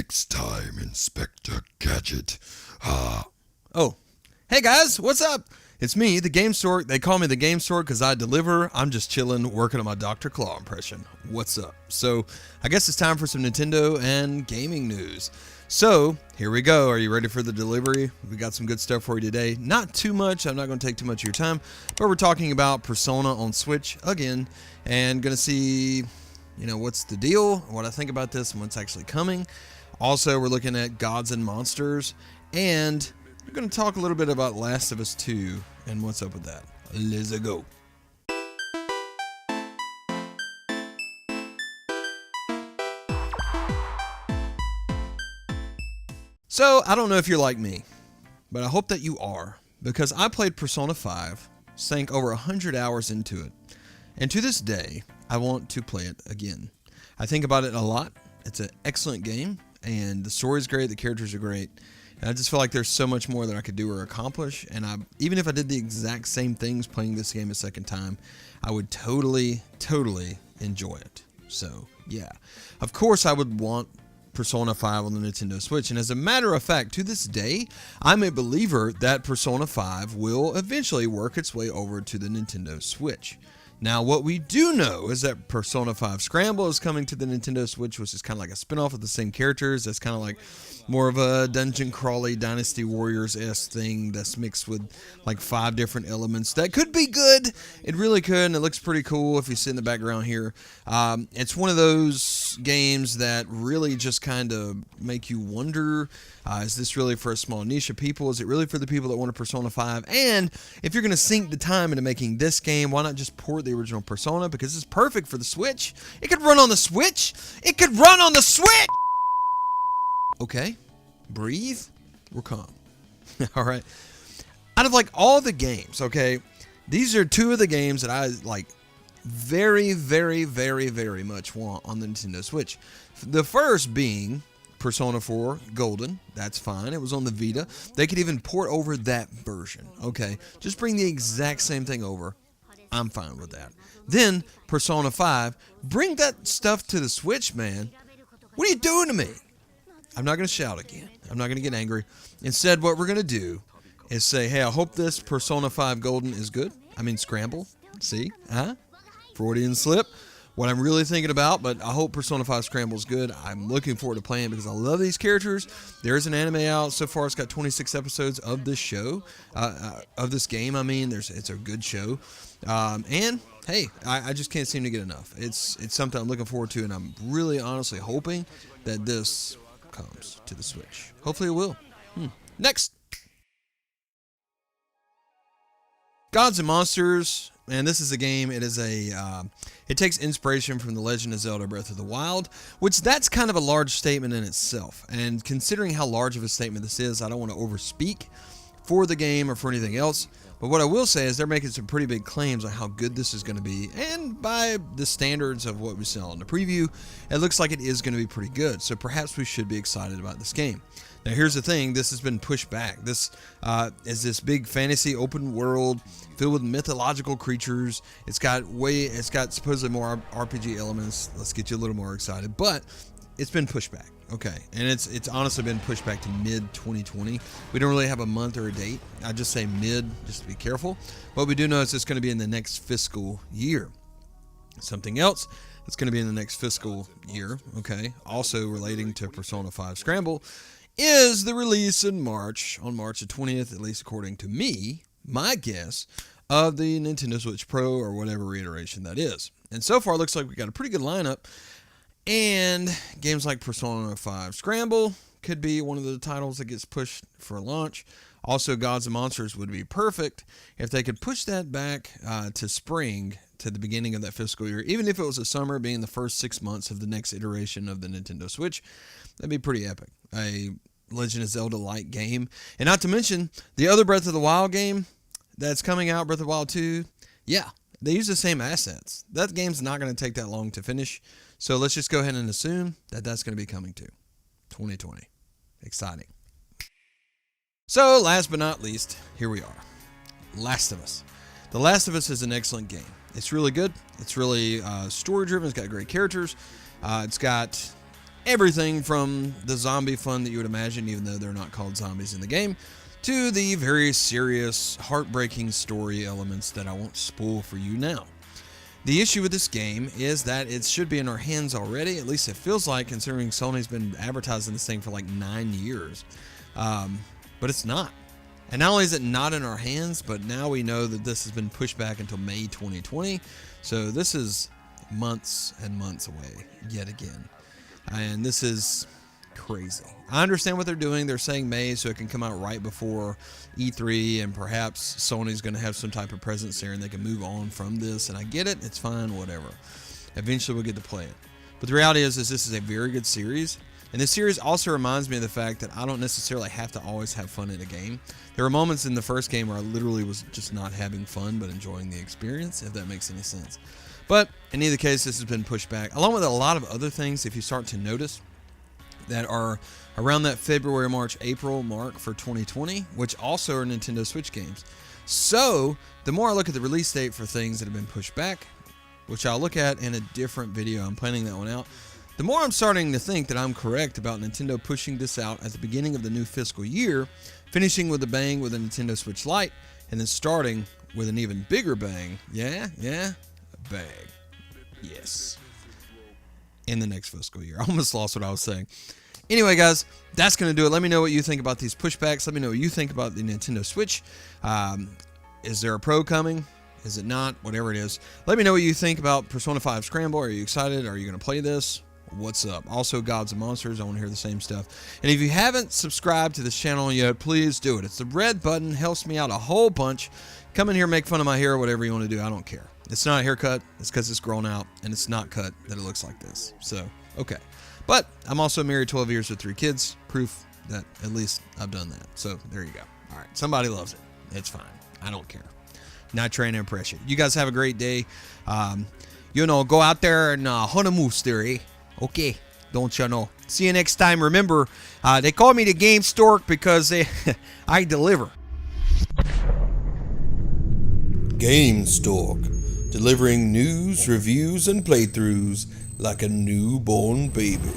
Next time, Inspector Gadget. Oh, hey guys, what's up? It's me, the Gamestork. They call me the Gamestork because I deliver. I'm just chilling, working on my Dr. Claw impression. What's up? So, I guess it's time for some Nintendo and gaming news. So, here we go. Are you ready for the delivery? We got some good stuff for you today. Not too much. I'm not going to take too much of your time. But we're talking about Persona on Switch again. And going to see, what's the deal, what I think about this, and what's actually coming. Also, we're looking at Gods and Monsters. And we're going to talk a little bit about Last of Us 2 and what's up with that. Let's go. So, I don't know if you're like me, but I hope that you are, because I played Persona 5, sank over 100 hours into it, and to this day, I want to play it again. I think about it a lot. It's an excellent game, and the story's great, the characters are great, and I just feel like there's so much more that I could do or accomplish, and even if I did the exact same things playing this game a second time, I would totally enjoy it. So, yeah. Of course, I would want Persona 5 on the Nintendo Switch, and as a matter of fact, to this day, I'm a believer that Persona 5 will eventually work its way over to the Nintendo Switch. Now, what we do know is that Persona 5 Scramble is coming to the Nintendo Switch, which is kind of like a spin-off of the same characters. That's kind of like more of a dungeon crawly Dynasty Warriors-esque thing that's mixed with like 5 different elements. That could be good. It really could, and it looks pretty cool if you see in the background here. It's one of those games that really just kind of make you wonder, is this really for a small niche of people? Is it really for the people that want a Persona 5? And if you're going to sink the time into making this game, why not just port the original Persona? Because it's perfect for the Switch. It could run on the Switch. It could run on the Switch! Okay, breathe. We're calm. All right. Out of like all the games, okay, these are 2 of the games that I like very much want on the Nintendo Switch. The first being Persona 4 Golden. That's fine. It was on the Vita. They could even port over that version. Okay, just bring the exact same thing over. I'm fine with that. Then Persona 5. Bring that stuff to the Switch, man. What are you doing to me? I'm not going to shout again. I'm not going to get angry. Instead, what we're going to do is say, hey, I hope this Persona 5 Golden is good. I mean, Scramble. See? Freudian slip. What I'm really thinking about, but I hope Persona 5 Scramble is good. I'm looking forward to playing it because I love these characters. There's an anime out. So far, it's got 26 episodes of this show, of this game. I mean, it's a good show. And, hey, I just can't seem to get enough. It's something I'm looking forward to, and I'm really honestly hoping that this comes to the Switch. Hopefully it will. Next. Gods and Monsters. And this is a game, it takes inspiration from The Legend of Zelda Breath of the Wild, which that's kind of a large statement in itself. And considering how large of a statement this is, I don't want to overspeak for the game or for anything else. But what I will say is they're making some pretty big claims on how good this is going to be. And by the standards of what we saw in the preview, it looks like it is going to be pretty good. So perhaps we should be excited about this game. Now here's the thing, this has been pushed back. This is this big fantasy open world filled with mythological creatures. It's got supposedly more RPG elements. Let's get you a little more excited. But it's been pushed back. Okay. And it's honestly been pushed back to mid 2020. We don't really have a month or a date. I just say mid just to be careful. What we do know is it's going to be in the next fiscal year. Something else that's going to be in the next fiscal year, okay, also relating to Persona 5 Scramble, is the release on March the 20th, at least according to me, my guess, of the Nintendo Switch Pro or whatever reiteration that is. And so far, it looks like we got a pretty good lineup. And games like Persona 5 Scramble could be one of the titles that gets pushed for launch. Also, Gods and Monsters would be perfect if they could push that back to spring, to the beginning of that fiscal year. Even if it was a summer, being the first 6 months of the next iteration of the Nintendo Switch, that'd be pretty epic. A Legend of Zelda-like game. And not to mention, the other Breath of the Wild game that's coming out, Breath of the Wild 2, yeah, they use the same assets. That game's not going to take that long to finish. So let's just go ahead and assume that that's going to be coming to 2020. Exciting. So last but not least, here we are. Last of Us. The Last of Us is an excellent game. It's really good. It's really story-driven. It's got great characters. It's got everything from the zombie fun that you would imagine, even though they're not called zombies in the game, to the very serious, heartbreaking story elements that I won't spoil for you now. The issue with this game is that it should be in our hands already, at least it feels like, considering Sony's been advertising this thing for like 9 years. But it's not. And not only is it not in our hands, but now we know that this has been pushed back until May 2020. So this is months and months away yet again. And this is crazy. I understand what they're doing. They're saying May so it can come out right before E3, and perhaps Sony's going to have some type of presence there and they can move on from this. And I get it. It's fine. Whatever. Eventually we'll get to play it. But the reality is this is a very good series. And this series also reminds me of the fact that I don't necessarily have to always have fun in a game. There were moments in the first game where I literally was just not having fun but enjoying the experience, if that makes any sense. But in either case, this has been pushed back, along with a lot of other things, if you start to notice, that are around that February, March, April mark for 2020, which also are Nintendo Switch games. So the more I look at the release date for things that have been pushed back, which I'll look at in a different video, I'm planning that one out, the more I'm starting to think that I'm correct about Nintendo pushing this out at the beginning of the new fiscal year, finishing with a bang with a Nintendo Switch Lite, and then starting with an even bigger bang. Yeah, a bang. Yes. In the next fiscal year. I almost lost what I was saying. Anyway, guys, that's going to do it. Let me know what you think about these pushbacks. Let me know what you think about the Nintendo Switch. Is there a Pro coming? Is it not? Whatever it is. Let me know what you think about Persona 5 Scramble. Are you excited? Are you going to play this? What's up? Also, Gods and Monsters. I want to hear the same stuff. And if you haven't subscribed to this channel yet, please do it. It's the red button. Helps me out a whole bunch. Come in here, make fun of my hair, whatever you want to do. I don't care. It's not a haircut. It's because it's grown out, and it's not cut that it looks like this. So, okay. But I'm also married 12 years with 3 kids. Proof that at least I've done that. So, there you go. All right. Somebody loves it. It's fine. I don't care. Not trying to impress you. You guys have a great day. Go out there and hunt a moose there, eh? Okay. Don't you know? See you next time. Remember, they call me the Gamestork because I deliver. Gamestork. Delivering news, reviews, and playthroughs like a newborn baby.